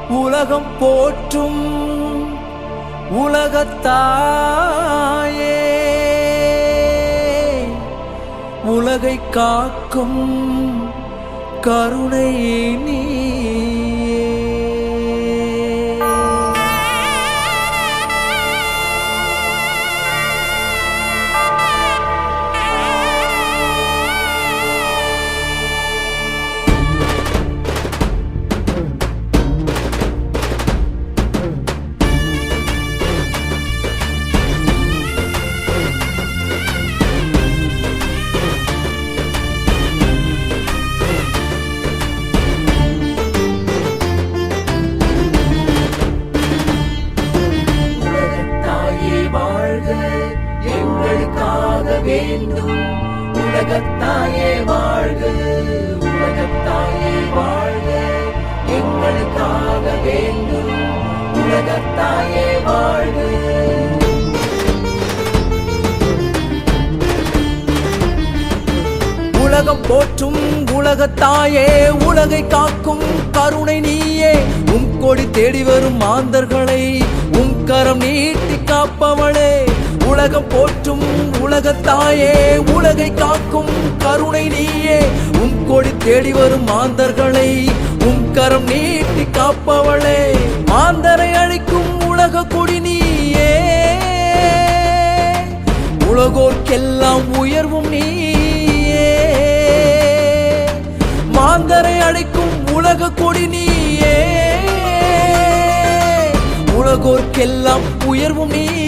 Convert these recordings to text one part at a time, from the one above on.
உலகம் போற்றும் உலகத்தாயே, உலகை காக்கும் கருணை நீ. வேண்டும் உலகத்தாயே வாழ்க, உலகத்தாயே வாழ்க, எங்களுக்காக வேண்டும் உலகத்தாயே வாழ்க. உலகம் போற்றும் உலகத்தாயே, உலகை காக்கும் கருணை நீயே, உம் கொடி தேடி வரும் மாந்தர்களை உம் கரம் நீட்டி காப்பவளே. உலகம் போற்றும் உலகத்தாயே, உலகை காக்கும் கருணை நீயே, உம் கொடி தேடி வரும் மாந்தர்களை உம் கரம் நீட்டி காப்பவளே. மாந்தரை அழிக்கும் உலக கொடி நீயே, உலகோர்க்கெல்லாம் உயர்வும் நீயே. மாந்தரை அழிக்கும் உலக கொடி நீயே, உலகோர்க்கெல்லாம் உயர்வும் நீயே.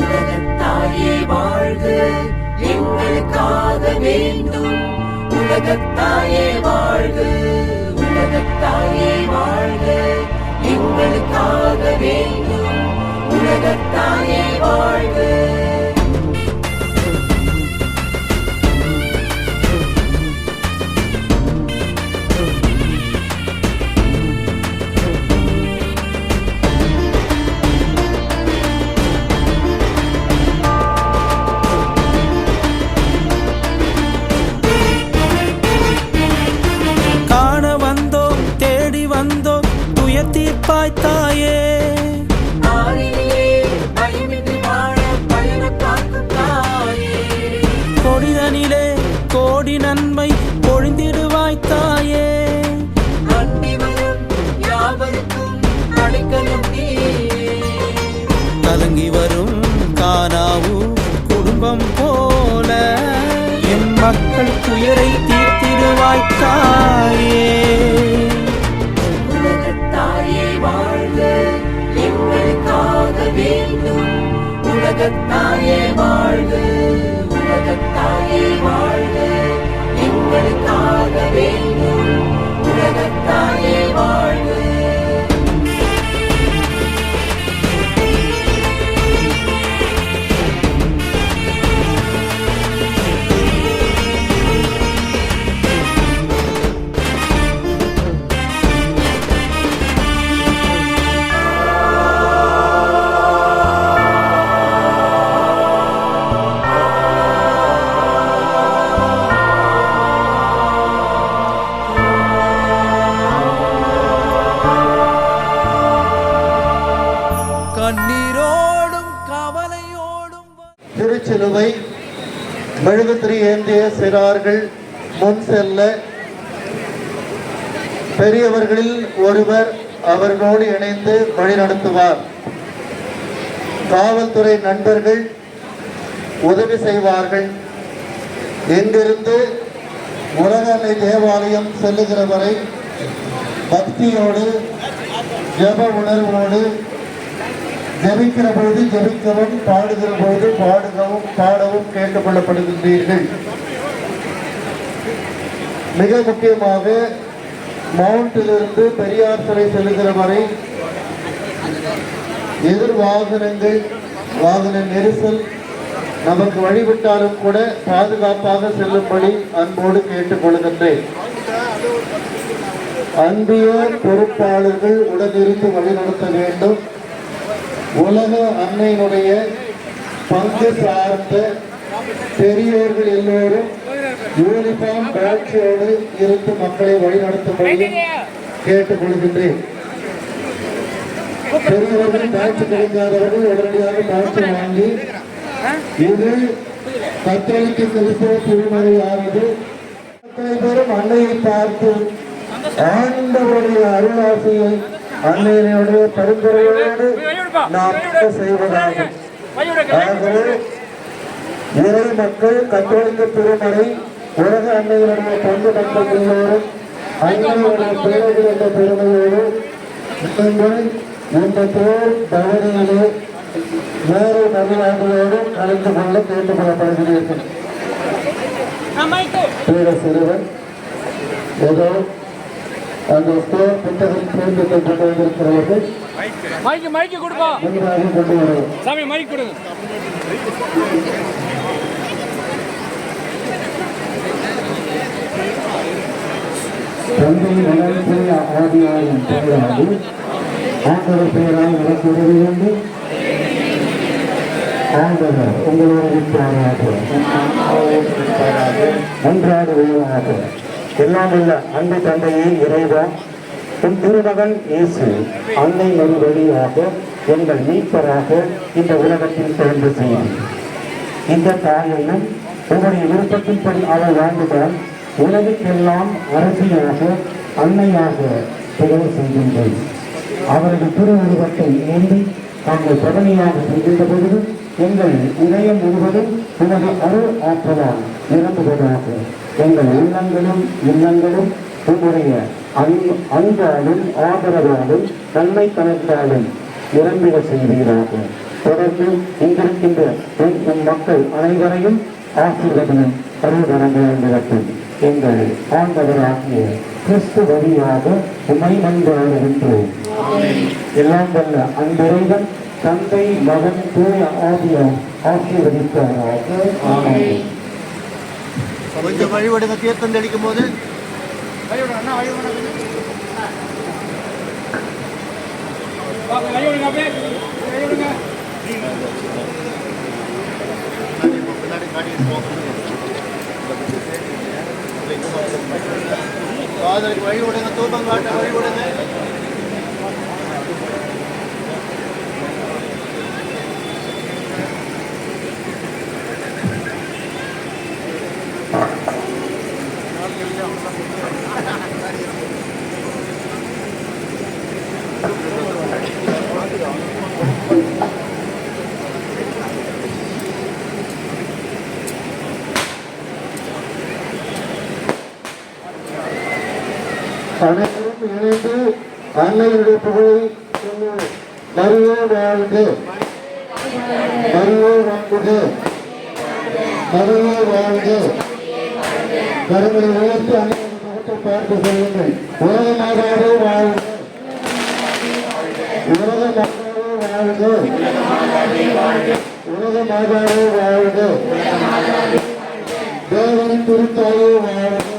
உலகத்தாயே வாழ்க, எங்களுக்காக வேண்டும் உலகத்தாயே வாழ்க, உலகத்தாயே வாழ்க, எங்களுக்காக வேண்டும் உலகத்தாயே வாழ்க. தீர்ப்பாய் தாயே, கொடிதனிலே கோடி நன்மை பொழிந்திடுவாய் தாயே. கலங்கி வரும் காணாவு குடும்பம் போல என் மக்கள் துயரை தீர்த்திடுவாய் தாயே. உலகத்தாயே வாழ்க, உலகத்தாயே வாழ்க, எங்களுக்காக வேண்டும் உலகத்தாயே வாழ்க. திருச்சிலுவை மெழுகுதிரி ஏந்திய சிறார்கள் முன் செல்ல பெரியவர்களில் ஒருவர் அவர்களோடு இணைந்து வழிநடத்துவார். காவல்துறை நண்பர்கள் உதவி செய்வார்கள். இங்கிருந்து உலகன்னை தேவாலயம் செல்லுகிற வரை பக்தியோடு ஜெப உணர்வோடு ஜெபிக்கிற பொழுது ஜெபிக்கவும், பாடுகிற பொழுது பாடவும் கேட்டுக் கொள்ளப்படுகின்றீர்கள். மிக முக்கியமாக மவுண்டிலிருந்து பெரியார் சிலை செல்லுகிற வரை எதிர் வாகன நெரிசல் நமக்கு வழிவிட்டாலும் கூட பாதுகாப்பாக செல்லும்படி அன்போடு கேட்டுக் கொள்கின்றேன். அன்பிய பொறுப்பாளர்கள் உடனிருந்து வழிநடத்த வேண்டும். உலக அன்னையினுடைய பங்கு சார்ந்த பெரியோர்கள் எல்லோரும் யூனிஃபார்ம் பேட்சியோடு இருந்து மக்களை வழிநடத்தும்படி கேட்டுக் கொள்கின்றேன். பெரியவர்கள் பேட்சி கிடைக்காதவர்கள் உடனடியாக பேட்சி வாங்கி, இது கத்தோலிக்க கிறிஸ்தவ திருமறையானது அத்தனை பேரும் அன்னையை பார்த்து ஆண்டவருடைய அருளாசியை அன்னையினுடைய பரிந்துரையோடு நாம் செய்வதாகும். ஆகவே இறை மக்கள் கத்தோலிக்க திருமறை உலக அன்னையினுடைய பங்கு மக்கள் எல்லோரும் அன்னையுடைய பிள்ளைகள் என்ற பெருமையோடு நீங்கள் இந்த போர் தவணையிலே வேறு நல்லாதையோடு கலந்து கொள்ள கேட்டுக் கொள்ளப்படுகிறீர்கள். சிறுவன் ஏதோ அந்த ஸ்டோர் புத்தகம் சேர்ந்து கொண்டு வந்திருக்கிறவர்கள் முன்பாக கொண்டு வருவோம். தந்தை மகன் ஆதியாயும் பெயராது ஆண்டவர் பெயரால் எனக்கு உதவி உண்டு. ஆண்டவர் உங்களோடு இருப்பாராக, ஒன்றாக உயர்வாக. எல்லாம் உள்ள அன்பு தந்தையே இறைவா, உன் திருமகன் இயேசு அன்னை மறு வழியாக எங்கள் மீட்பராக இந்த உலகத்தில் பிறந்து செய்யும். இந்த தாயையும் உங்களுடைய விருப்பத்தின்படி அவள் வாழ்ந்துதான் உலகுக்கெல்லாம் அரசியாக அன்னையாக புகழ் செய்கின்றேன். அவரது திருவுருவத்தை ஏந்தி தாங்கள் பிரதமையாக செய்கின்ற பொழுது எங்கள் இதயம் முழுவதும் உனது அருள் ஆற்றலால் நிரம்புவதாக. எங்கள் உள்ளங்களும் இல்லங்களும் உங்களுடைய அன்பாலும் ஆதரவாலும் நன்மை கணக்காலும் நிரம்பிட செய்வீராக. தொடர்ந்து இங்கிருக்கின்ற என் மக்கள் அனைவரையும் ஆசீர்வதியும் அருள்கரங்கள் எங்கள் ஆண்டவராகிய கிறிஸ்து வழியாக உமை மன்றாடுகின்றோம். எல்லாம் வல்ல அன்பிறைவன் தந்தை மகன் தூய ஆவியார் ஆசீர்வதிப்பாராக. ஆமென். கொஞ்சம் வழிபடுங்க. தீர்த்தம் தெளிக்கும் போது காதலுக்கு வழிபடுங்க. தூக்கம் காட்ட வழிபடுங்க. அனைவரும் இணைந்து அன்னையுடைய புகழை சொல்லுவோம். மரியே வாழ்க, மரியே வாழ்க, மரியே வாழ்க. கரங்களை உயர்த்தி அன்னையுடைய முகத்தை பார்த்து சொல்லுங்கள். உலக மாதாவே வாழ்க, உலக மாதாவே வாழ்க, உலக மாதாவே வாழ்க, தேவனின் திருத்தாயே வாழ்க.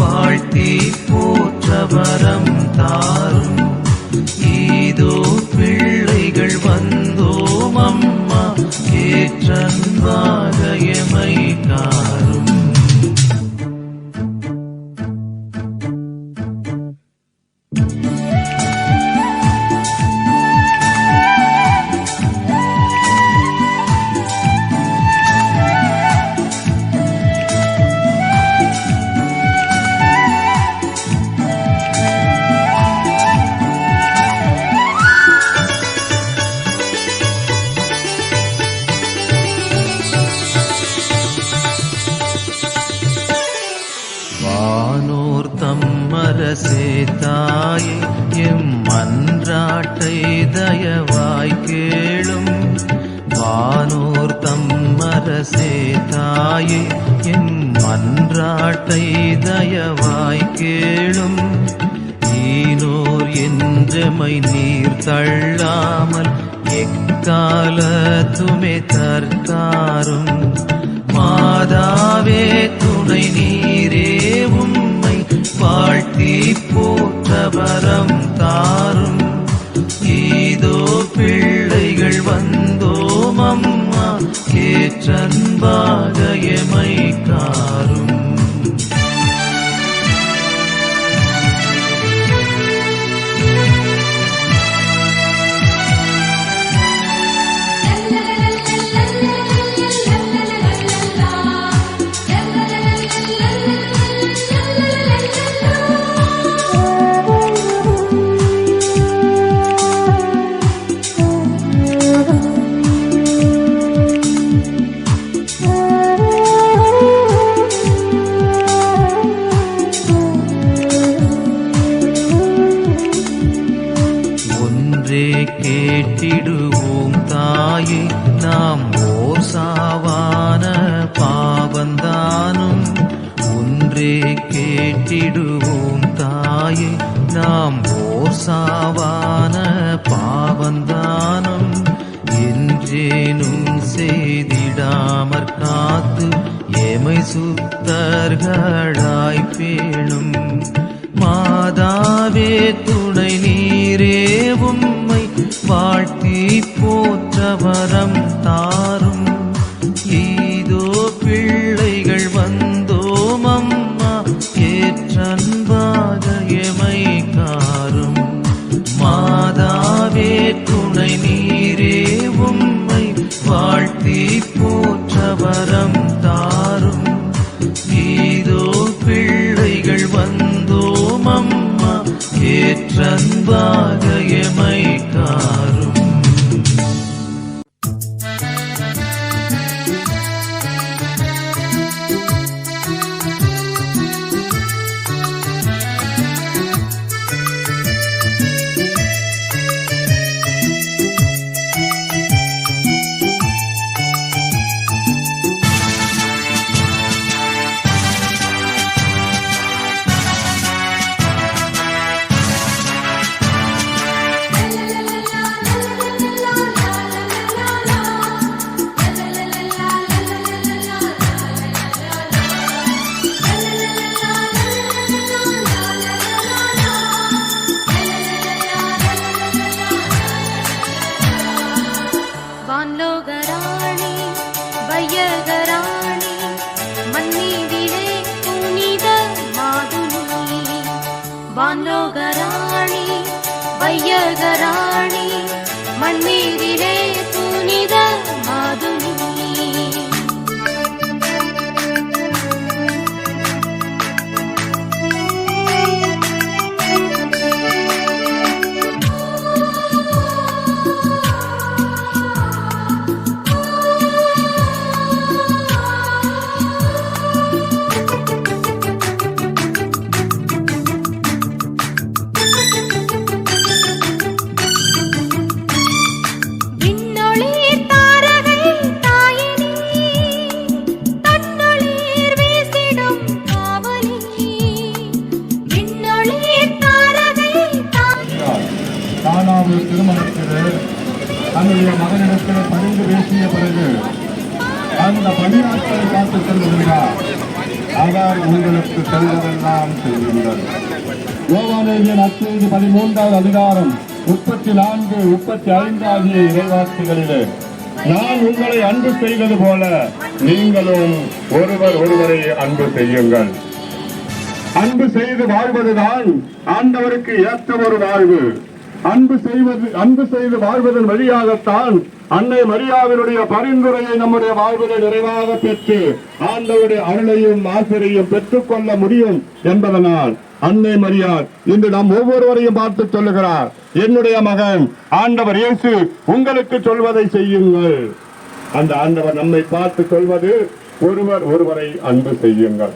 வாழ்த்தி போற்றவரம் தாரும். ஈதோ பிள்ளைகள் வந்தோம் அம்மா ஏற்றன்பாக எமை காரும். வானோர் தம்மரசே தாயே எம் மன்றாட்டை தயவாய் கேளும். வானோர் தம்மரசே தாயே எம் மன்றாட்டை தயவாய் கேளும். ஈனோர் என்றமை நீர் தள்ளாமல் எக்காலத்துமே தற்காரும். மாதாவே துணை நீரே உம்மை வாழ்த்தி போற்றவரம் தாரும். ஈதோ பிள்ளைகள் வந்தோம் அம்மா ஏற்றன்பாக எமை காரும். கேட்டிடுவோம் தாயே நாம் ஓர் சாவான பாவந்தானும். ஒன்றே கேட்டிடுவோம் தாயே நாம் ஓர் சாவான பாவந்தானும். என்றேனும் செய்திடாமற் காத்து எமை சுத்தர்களாய் பேணும். மாதாவே துணை நீரே உம்மை வாழ்த்தி போற்றவரம் தாரும். ஈதோ பிள்ளைகள் வந்தோம் அம்மா ஏற்றன்பாக எமை காரும். மாதாவே துணை நீரே உம்மை வாழ்த்தி போற்றவரம் தாரும். ஈதோ பிள்ளைகள் வந்தோம் அம்மா ஏற்றன்பாக எமை காரும். வான்லோகராணி வையகராணி மன்னிதிலே புனித மாதுனி. வான்லோகராணி வையகராணி மன்னிதிலே புனித மாதுனி. விண்ண அவர் உங்களுக்கு சொல்வதெல்லாம் செய்யுங்கள். யோவானேவிய நற்செய்தி 13வது அதிகாரம் 34, 35 ஆகிய இறைவார்த்தைகளிலே நான் உங்களை அன்பு செய்வது போல நீங்களும் ஒருவரை அன்பு செய்யுங்கள். அன்பு செய்து வாழ்வதுதான் ஆண்டவருக்கு ஏற்ற ஒரு வாழ்வு. அன்பு செய்து வாழ்வதன் வழியாகத்தான் அன்னை மரியாவினுடைய பரிந்துரையை நம்முடைய வாழ்விலை நிறைவாக பெற்று ஆண்டவருடைய அருளையும் ஆசிரியையும் பெற்றுக் கொள்ள முடியும் என்பதனால் அன்னை மரியாள் இன்று நாம் ஒவ்வொருவரையும் பார்த்து சொல்லுகிறார், என்னுடைய மகன் ஆண்டவர் இயேசு உங்களுக்கு சொல்வதை செய்யுங்கள். அந்த ஆண்டவர் நம்மை பார்த்து சொல்வது ஒருவரை அன்பு செய்யுங்கள்.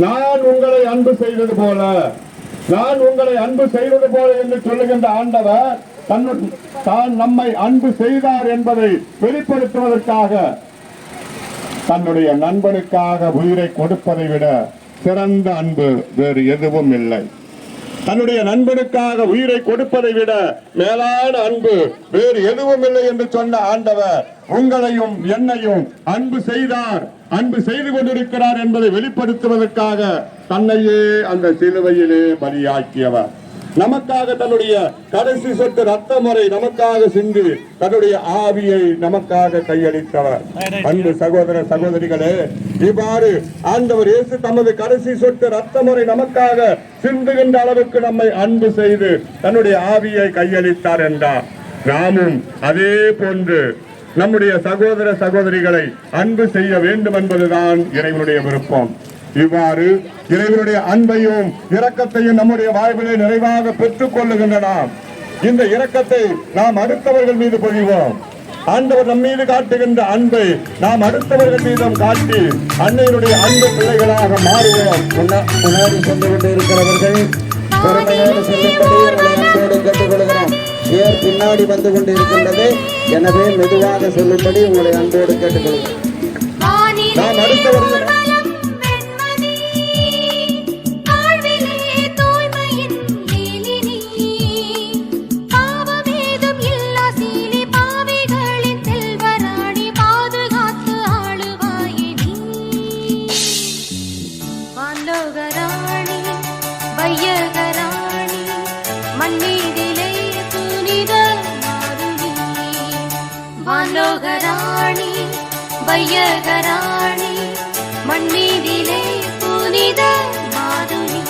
நான் உங்களை அன்பு செய்வது போல என்று சொல்லுகின்ற ஆண்டவர் தான் நம்மை அன்பு செய்தார் என்பதை வெளிப்படுத்துவதற்காக தன்னுடைய நண்பனுக்காக உயிரை கொடுப்பதை விட சிறந்த அன்பு வேறு எதுவும் இல்லை. தன்னுடைய நண்பனுக்காக உயிரை கொடுப்பதை விட மேலான அன்பு வேறு எதுவும் இல்லை என்று சொன்ன ஆண்டவர் உங்களையும் என்னையும் அன்பு செய்தார், அன்பு செய்து கொண்டிருக்கிறார் என்பதை வெளிப்படுத்துவதற்காக தன்னையே அந்த சிலுவையிலே பலியாக்கியவர். நமக்காக தன்னுடைய கடைசி சொட்டு ரத்த முறை நமக்காக சிந்தி தன்னுடைய ஆவியை நமக்காக கையளித்தவர். அன்பு சகோதர சகோதரிகளே, இவ்வாறு ஆண்டவர் இயேசு தமது கடைசி சொட்டு ரத்த முறை நமக்காக சிந்துகின்ற அளவுக்கு நம்மை அன்பு செய்து தன்னுடைய ஆவியை கையளித்தார் என்றார். நாமும் அதே போன்று நம்முடைய சகோதர சகோதரிகளை அன்பு செய்ய வேண்டும் என்பதுதான் இறைவனுடைய விருப்பம். இவ்வாறு இறைவனுடைய அன்பையும் இரக்கத்தையும் நம்முடைய வாழ்விலே நிறைவாக பெற்றுக் கொள்ளுகின்ற நாம் இந்த இரக்கத்தை நாம் அடுத்தவர்கள் மீது பொழிவோம். ஆண்டவர் நம் மீது காட்டுகின்ற அன்பை நாம் அடுத்தவர்கள் மீதும் காட்டி அன்னையினுடைய அன்பு பிள்ளைகளாக மாறுவோம். முன்னாடி சென்று கொண்டு இருக்கிறவர்கள் பொறுமையோடு செல்லும்படி உங்களை அன்போடு கேட்டுக்கொள்கிறோம். ஏர் பின்னாடி வந்து கொண்டு இருக்கின்றது, எனவே மெதுவாக செல்லும்படி உங்களை அன்போடு கேட்டுக்கொள்கிறோம். நாம் அடுத்தவர்கள் வானோகராணி வையகராணி மண்ணீதிலே புனித மாதுளி.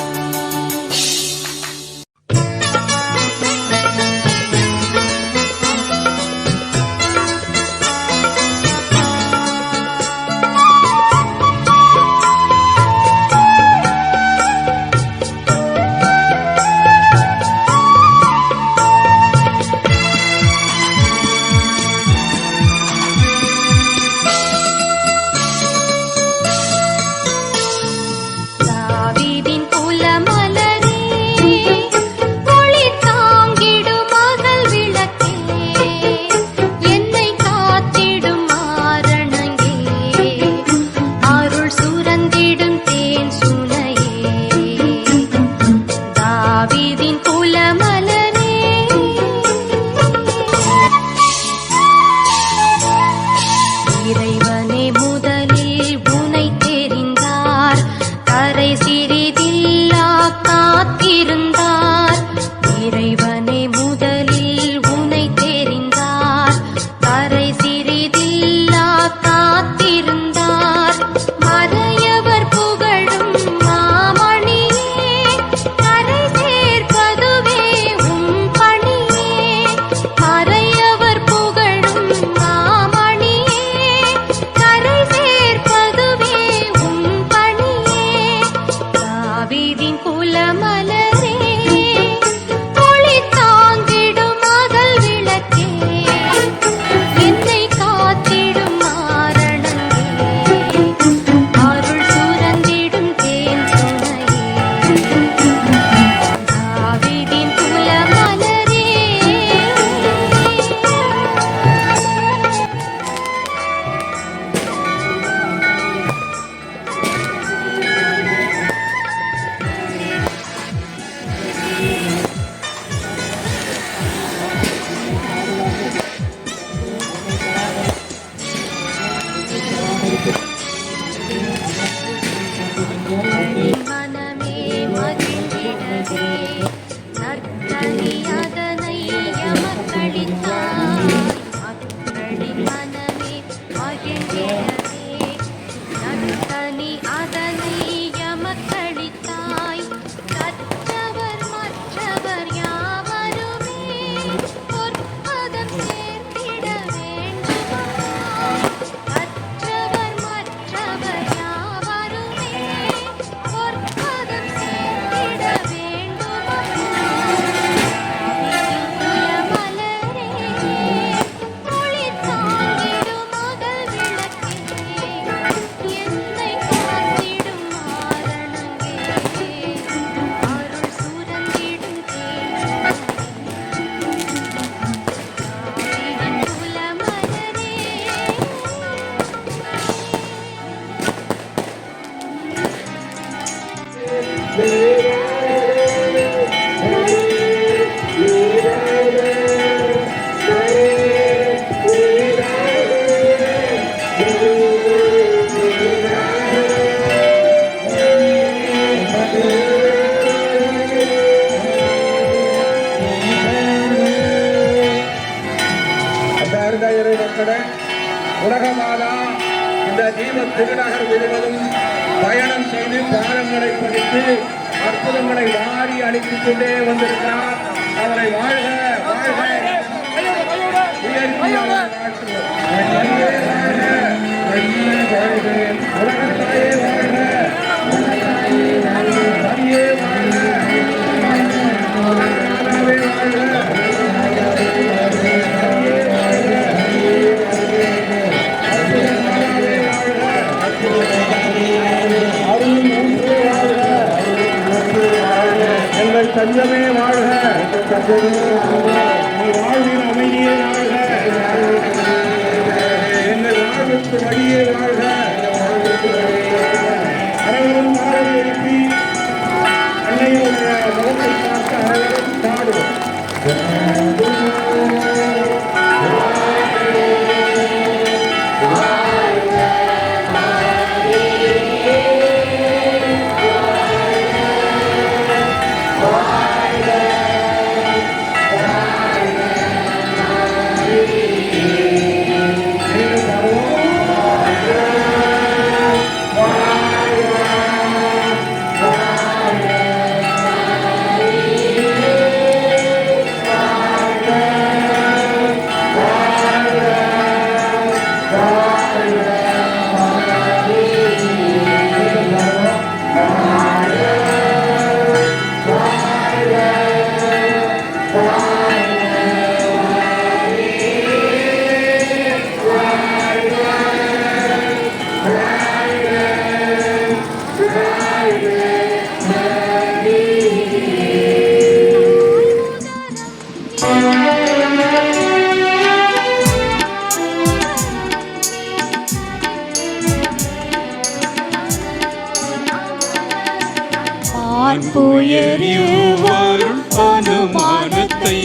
நடுத்தனி அதனை எமக்களித்தாய் கற்றவர் மற்றவர் யாவருமே பொற்பதம் சேர்த்திட வேண்டுமா கற்றவர் மற்றவர் யாவருமே பொற்பதம் சேர்த்திட வேண்டுமா மலரே ஒளி தாங்கிடும் மகள் விளக்கே என்னை காத்திடும் மாரணங்கே அருள் சுரந்திடும் தேவின் குலமலரே உலகமாதா இந்த தீப திருநகர் முழுவதும் பயணம் செய்து பாலங்களை பதித்து அற்புதங்களை வாரி அளித்துக் கொண்டே வந்திருக்கிறார். அவரை வாழ்க வாழ்க உயர்த்தி அவரை வாழ்த்துவோம். தாயே வாழ்க, தாயே வாழ்க, உலகத்தாயே வாழ்க, தாயே வாழ்க, தாயே வாழ்க, மாதாவே வாழ்க, எங்கள் தஞ்சமே வாழ்க, வாழ்வின் அமைதியே வாழ்க, எங்கள் வாழ்வுக்கு வழியே வாழ்க. அனைவரும் மாறி எழுப்பி அன்னையுடைய முகத்தை பார்த்து அனைவரும் பாடுவோம். புயறிவருள் அனுமானத்தை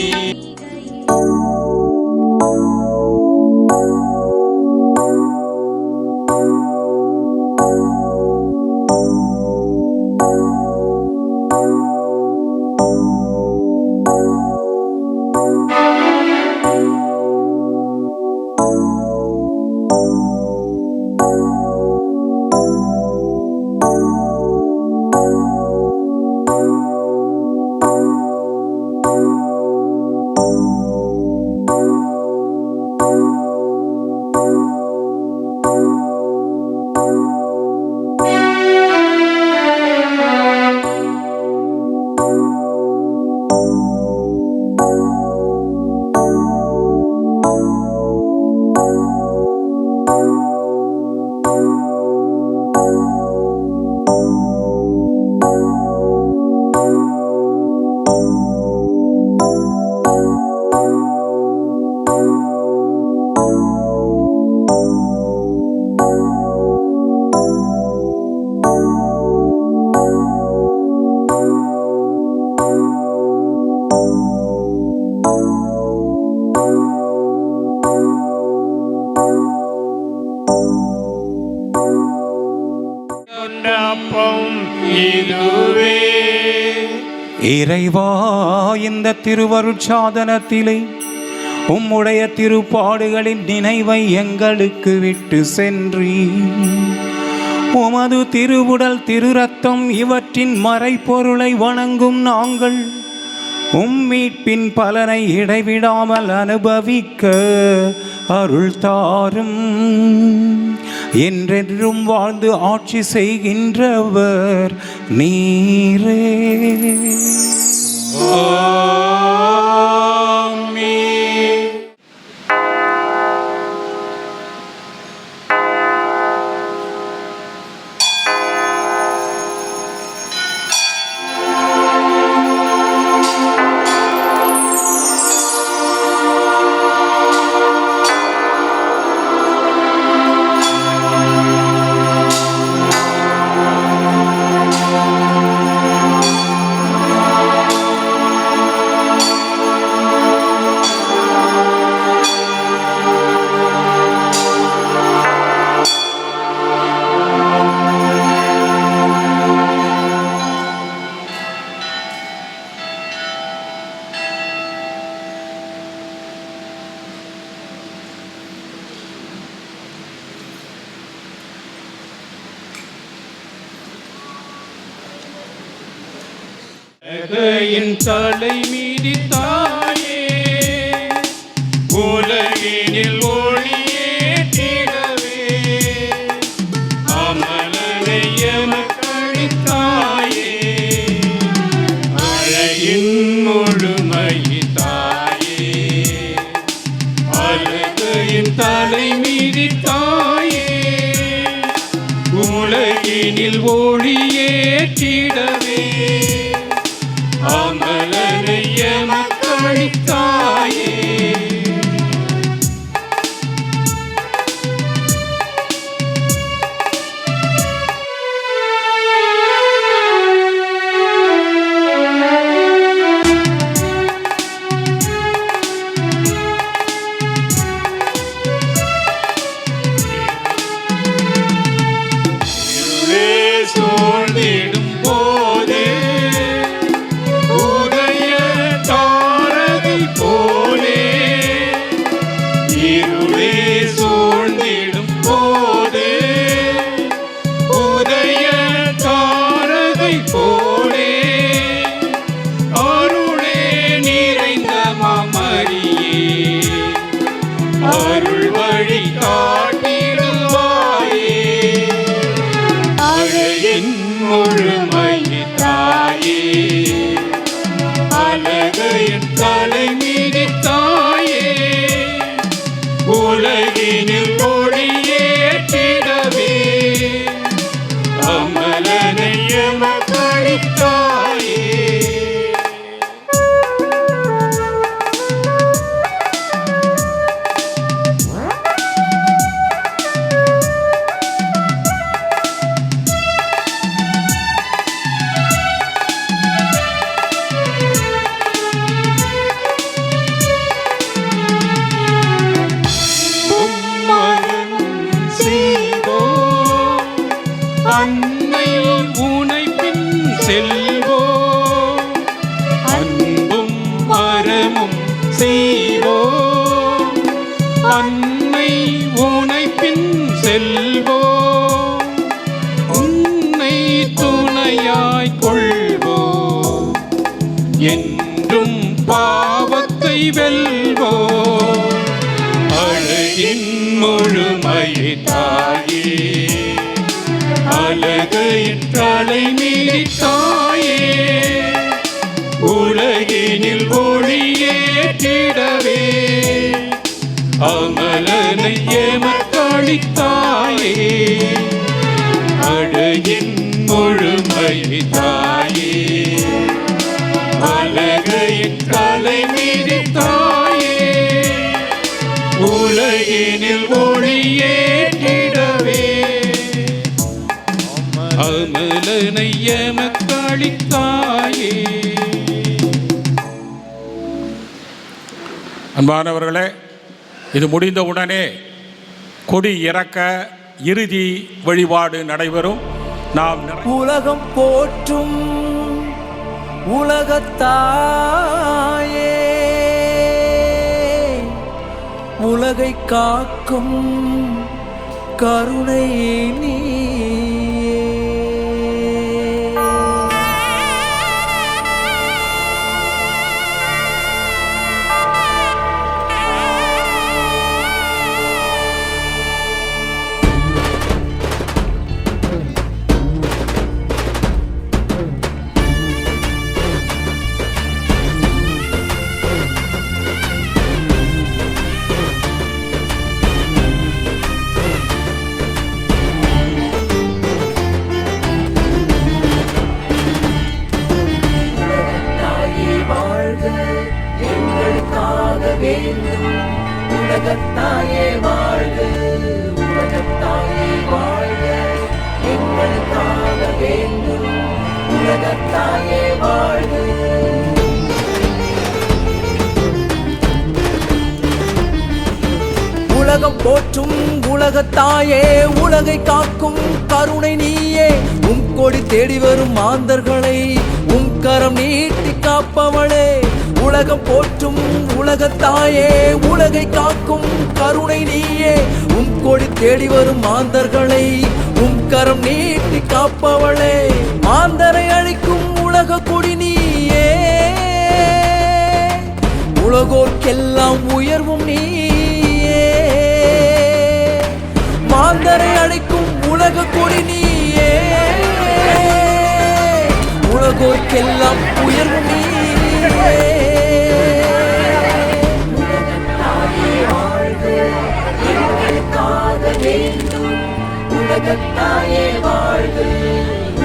இறைவா, இந்த திருவருட்சாதனத்திலே உம்முடைய திருப்பாடுகளின் நினைவை எங்களுக்கு விட்டு சென்றீர். உமது திருவுடல் திருரத்தம் இவற்றின் மறைப்பொருளை வணங்கும் நாங்கள் மீட்பின் பலனை இடைவிடாமல் அனுபவிக்க அருள் தாரும். என்றென்றும் வாழ்ந்து ஆட்சி செய்கின்றவர் நீரே. என் தலை மீதி தாயே, உலகினில் ஒளியேற்றிடவே அமலனை எமக்களித்தாயே, அழகின் முழுமை தாயே, அழகையின் தலை மீதி தாயே, உலகினில் ஒளியேற்றிடவே அமலனை எமக்களித்தாயே. சூழ்ந்திடும் போதே உதய தாரகை போலே, இருளே சூழ்ந்திடும் போதே உதய தாரகை போலே, அருளே நிறைந்த மாமரியே, அருள் வழி காட்டிடுவாயே, அழகின் முழுமை தாயே, அழகையின் தலை மீதி தாயே, உலகினில் ஒளியேற்றிடவே அமலனை எமக்களித்தாயே. அன்னையும் உனை பின் செல்வோம், அன்பும் மரமும் செய்வோம், அன்னை உனை பின் செல்வோம், உன்னை துணையாய் கொள்வோம், என்றும் பாவத்தை வெல்வோம், அழகின் முழுமை தாயே, அழகையின் தலை மீறி தாயே, உலகினில் ஒளியேற்றிடவே அமலனை எமக்களித்தாயே, அழகின் முழுமை தாயே, அழகையின் தலை மீறி தாயே, உலகினில் ஒளியேற்றிடவே அமலனை எமக்களித்தாயே. அன்பானவர்களே, இது முடிந்தவுடனே கொடி இறக்க இறுதி வழிபாடு நடைபெறும். நாம் உலகம் போற்றும் உலகத்தாயே, உலகை காக்கும் கருணை நீயே. உலகத்தாயே வாழ்க, உலகத்தாயே வாழ்க, எங்களுக்காக வேண்டும். உலகத்தாயே வாழ்க. உலகம் போற்றும் உலகத்தாயே, உலகை காக்கும் கருணை நீயே. உம் கொடி தேடி வரும் மாந்தர்களை உம் கரம் நீட்டி காப்பவளே. உலகம் போற்றும் உலகத்தாயே, உலகை காக்கும் கருணை நீயே. உம் கொடி தேடி வரும் மாந்தர்களை உம் கரம் நீட்டி காப்பவளே. மாந்தரை அழிக்கும் உலக கொடி நீயே, உலகோர்க்கெல்லாம் உயர்வும் நீயே. மாந்தரை அழிக்கும் உலக கொடி நீயே, உலகோர்க்கெல்லாம் உயர்வும் நீயே. உலகத்தாயே வாழ்க,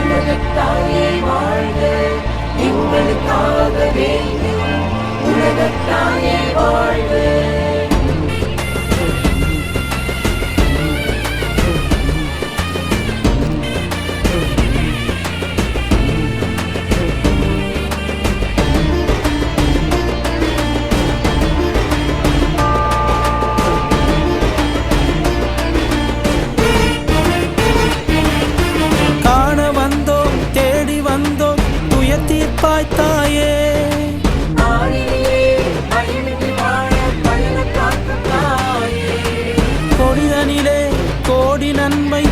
உலகத்தாயே வாழ்க, எங்களுக்காக வேண்டும். உலகத்தாயே வாழ்க. தாயே கொடிதனிலே கோடி நன்மை